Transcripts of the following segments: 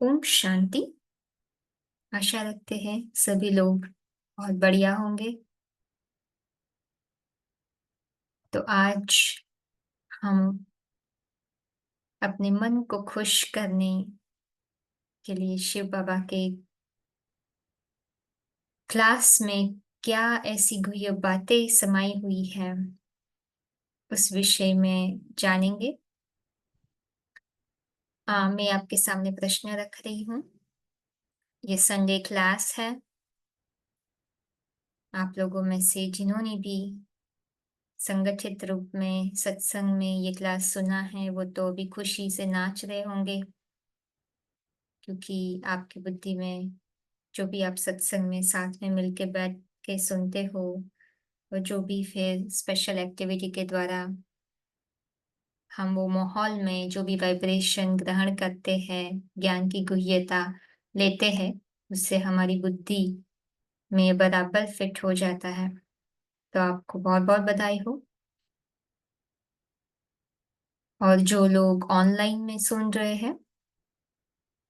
ओम शांति। आशा रखते हैं सभी लोग बहुत बढ़िया होंगे। तो आज हम अपने मन को खुश करने के लिए शिव बाबा के क्लास में क्या ऐसी गुह्य बातें समाई हुई है उस विषय में जानेंगे। मैं आपके सामने प्रश्न रख रही हूँ। ये संडे क्लास है। आप लोगों में से जिन्होंने भी संगठित रूप में सत्संग में ये क्लास सुना है वो तो अभी खुशी से नाच रहे होंगे, क्योंकि आपकी बुद्धि में जो भी आप सत्संग में साथ में मिलके बैठ के सुनते हो, और जो भी फिर स्पेशल एक्टिविटी के द्वारा हम वो माहौल में जो भी वाइब्रेशन ग्रहण करते हैं, ज्ञान की गुह्यता लेते हैं, उससे हमारी बुद्धि में बराबर फिट हो जाता है। तो आपको बहुत बहुत बधाई हो। और जो लोग ऑनलाइन में सुन रहे हैं,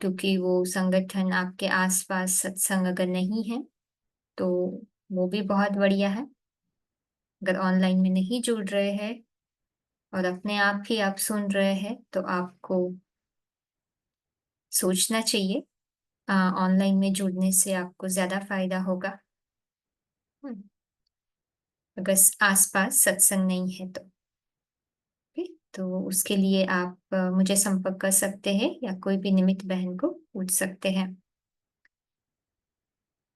क्योंकि वो संगठन आपके आसपास सत्संग अगर नहीं है तो वो भी बहुत बढ़िया है। अगर ऑनलाइन में नहीं जुड़ रहे हैं और अपने आप ही आप सुन रहे हैं तो आपको सोचना चाहिए। ऑनलाइन में जुड़ने से आपको ज्यादा फायदा होगा। हम्म, अगर आसपास सत्संग नहीं है तो ठीक, तो उसके लिए आप मुझे संपर्क कर सकते हैं या कोई भी निमित्त बहन को पूछ सकते हैं।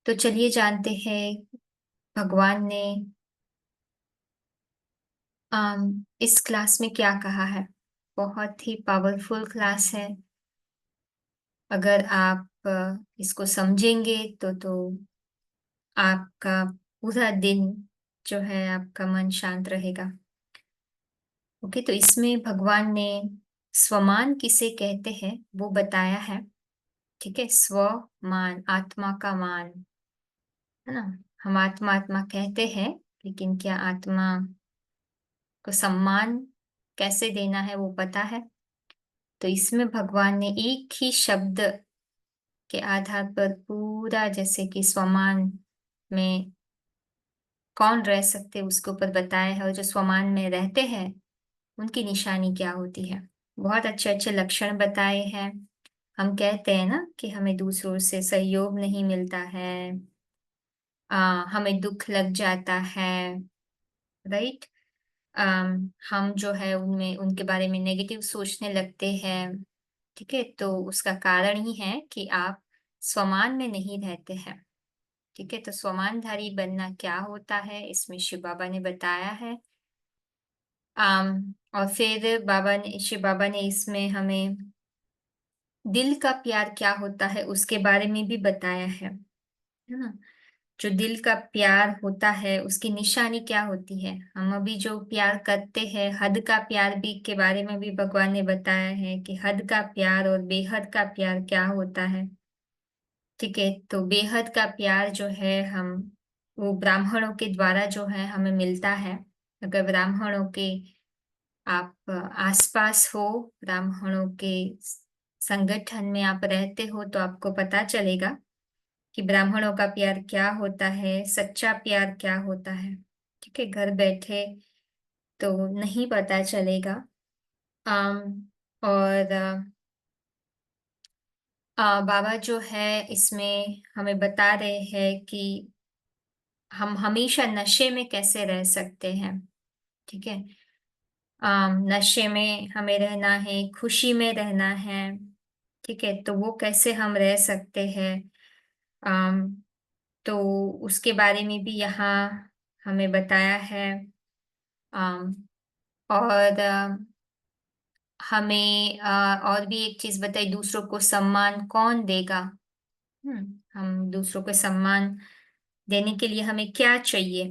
तो चलिए जानते हैं भगवान ने इस क्लास में क्या कहा है। बहुत ही पावरफुल क्लास है। अगर आप इसको समझेंगे तो आपका पूरा दिन जो है आपका मन शांत रहेगा। ओके, तो इसमें भगवान ने स्वमान किसे कहते हैं वो बताया है। ठीक है, स्वमान आत्मा का मान, है ना। हम आत्मा आत्मा कहते हैं, लेकिन क्या आत्मा को सम्मान कैसे देना है वो पता है। तो इसमें भगवान ने एक ही शब्द के आधार पर पूरा, जैसे कि स्वमान में कौन रह सकते उसके ऊपर बताया है, और जो स्वमान में रहते हैं उनकी निशानी क्या होती है। बहुत अच्छे अच्छे लक्षण बताए हैं। हम कहते हैं ना कि हमें दूसरों से सहयोग नहीं मिलता है, हमें दुख लग जाता है, राइट। हम जो है उनमें उनके बारे में नेगेटिव सोचने लगते हैं। ठीक है, तो उसका कारण ही है कि आप स्वमान में नहीं रहते हैं। ठीक है, तो स्वमानधारी बनना क्या होता है इसमें शिव बाबा ने बताया है। और फिर शिव बाबा ने इसमें हमें दिल का प्यार क्या होता है उसके बारे में भी बताया है ना। जो दिल का प्यार होता है उसकी निशानी क्या होती है। हम अभी जो प्यार करते हैं, हद का प्यार भी के बारे में भी भगवान ने बताया है कि हद का प्यार और बेहद का प्यार क्या होता है। ठीक है, तो बेहद का प्यार जो है हम वो ब्राह्मणों के द्वारा जो है हमें मिलता है। अगर ब्राह्मणों के आप आसपास हो, ब्राह्मणों के संगठन में आप रहते हो तो आपको पता चलेगा कि ब्राह्मणों का प्यार क्या होता है, सच्चा प्यार क्या होता है। ठीक है, घर बैठे तो नहीं पता चलेगा। और बाबा जो है इसमें हमें बता रहे हैं कि हम हमेशा नशे में कैसे रह सकते हैं। ठीक है, नशे में हमें रहना है, खुशी में रहना है। ठीक है, तो वो कैसे हम रह सकते हैं। आम, तो उसके बारे में भी यहाँ हमें बताया है। आम, और हमें और भी एक चीज बताई, दूसरों को सम्मान कौन देगा। हम दूसरों को सम्मान देने के लिए हमें क्या चाहिए,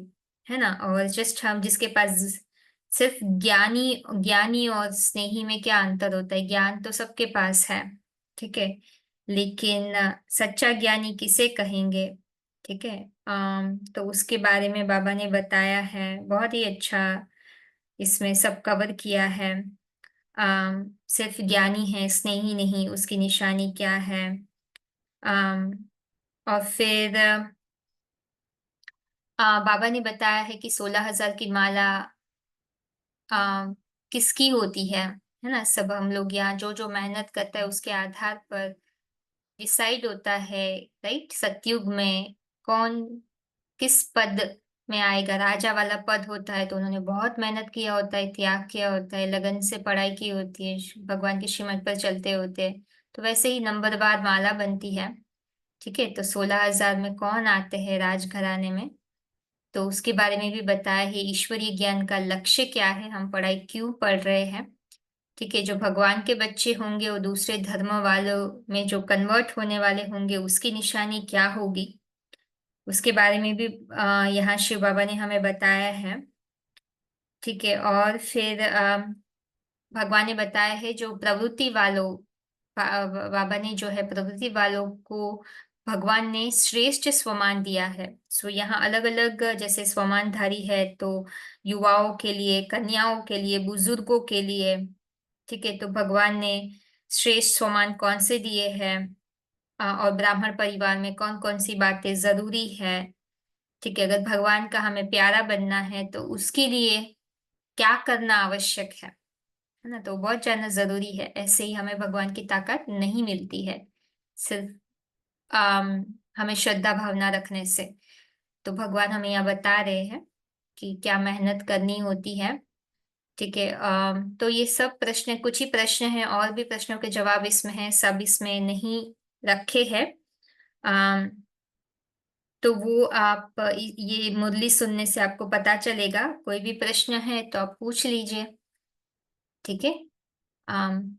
है ना। और जस्ट हम जिसके पास सिर्फ ज्ञानी ज्ञानी और स्नेही में क्या अंतर होता है। ज्ञान तो सबके पास है, ठीक है, लेकिन सच्चा ज्ञानी किसे कहेंगे। ठीक है, तो उसके बारे में बाबा ने बताया है। बहुत ही अच्छा इसमें सब कवर किया है। सिर्फ ज्ञानी है, स्नेही नहीं, उसकी निशानी क्या है। अम, और फिर बाबा ने बताया है कि 16,000 की माला आ, किसकी होती है ना। सब हम लोग यहाँ जो जो मेहनत करता है उसके आधार पर डिसाइड होता है, राइट। सतयुग में कौन किस पद में आएगा। राजा वाला पद होता है तो उन्होंने बहुत मेहनत किया होता है, त्याग किया होता है, लगन से पढ़ाई की होती है, भगवान के श्रीमत पर चलते होते हैं। तो वैसे ही नंबरवार माला बनती है। ठीक है, तो 16,000 में कौन आते हैं राजघराने में, तो उसके बारे में भी बताया है। ईश्वरीय ज्ञान का लक्ष्य क्या है, हम पढ़ाई क्यों पढ़ रहे हैं। ठीक है, जो भगवान के बच्चे होंगे और दूसरे धर्म वालों में जो कन्वर्ट होने वाले होंगे उसकी निशानी क्या होगी, उसके बारे में भी यहाँ शिव बाबा ने हमें बताया है। ठीक है, और फिर भगवान ने बताया है जो प्रवृत्ति वालों, बाबा ने जो है प्रवृत्ति वालों को भगवान ने श्रेष्ठ स्वमान दिया है। सो यहाँ अलग अलग जैसे स्वमानधारी है, तो युवाओं के लिए, कन्याओं के लिए, बुजुर्गों के लिए। ठीक है, तो भगवान ने श्रेष्ठ स्वमान कौन से दिए हैं, और ब्राह्मण परिवार में कौन कौन सी बातें जरूरी है। ठीक है, अगर भगवान का हमें प्यारा बनना है तो उसके लिए क्या करना आवश्यक है ना। तो बहुत जानना जरूरी है, ऐसे ही हमें भगवान की ताकत नहीं मिलती है सिर्फ हमें श्रद्धा भावना रखने से। तो भगवान हमें यहाँ बता रहे हैं कि क्या मेहनत करनी होती है। ठीक है, तो ये सब प्रश्न, कुछ ही प्रश्न हैं, और भी प्रश्नों के जवाब इसमें हैं, सब इसमें नहीं रखे हैं। अम, तो वो आप ये मुरली सुनने से आपको पता चलेगा। कोई भी प्रश्न है तो आप पूछ लीजिए। ठीक है। अम,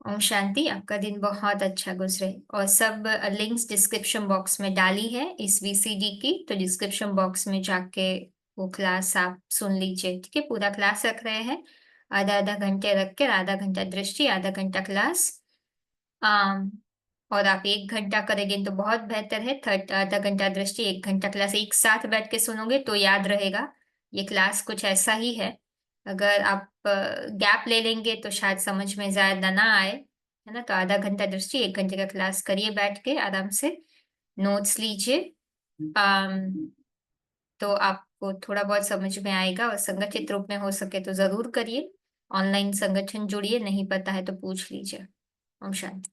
ओम शांति, आपका दिन बहुत अच्छा गुजरे। और सब लिंक्स डिस्क्रिप्शन बॉक्स में डाली है इस वीसीडी की, तो डिस्क्रिप्शन बॉक्स में जाके वो क्लास आप सुन लीजिए। ठीक है, पूरा क्लास रख रहे हैं, आधा आधा घंटे रख कर, आधा घंटा दृष्टि, आधा घंटा क्लास। आम, और आप 1 घंटा करेंगे तो बहुत बेहतर है। आधा घंटा दृष्टि, 1 घंटा क्लास एक साथ बैठ के सुनोगे तो याद रहेगा। ये क्लास कुछ ऐसा ही है। अगर आप गैप ले लेंगे तो शायद समझ में ज्यादा ना आए, है ना। तो आधा घंटा दृष्टि, 1 घंटे का क्लास करिए बैठ के आराम से, नोट्स लीजिए। तो आपको थोड़ा बहुत समझ में आएगा, और संगठित रूप में हो सके तो जरूर करिए। ऑनलाइन संगठन जुड़िए, नहीं पता है तो पूछ लीजिए। ओम शांति।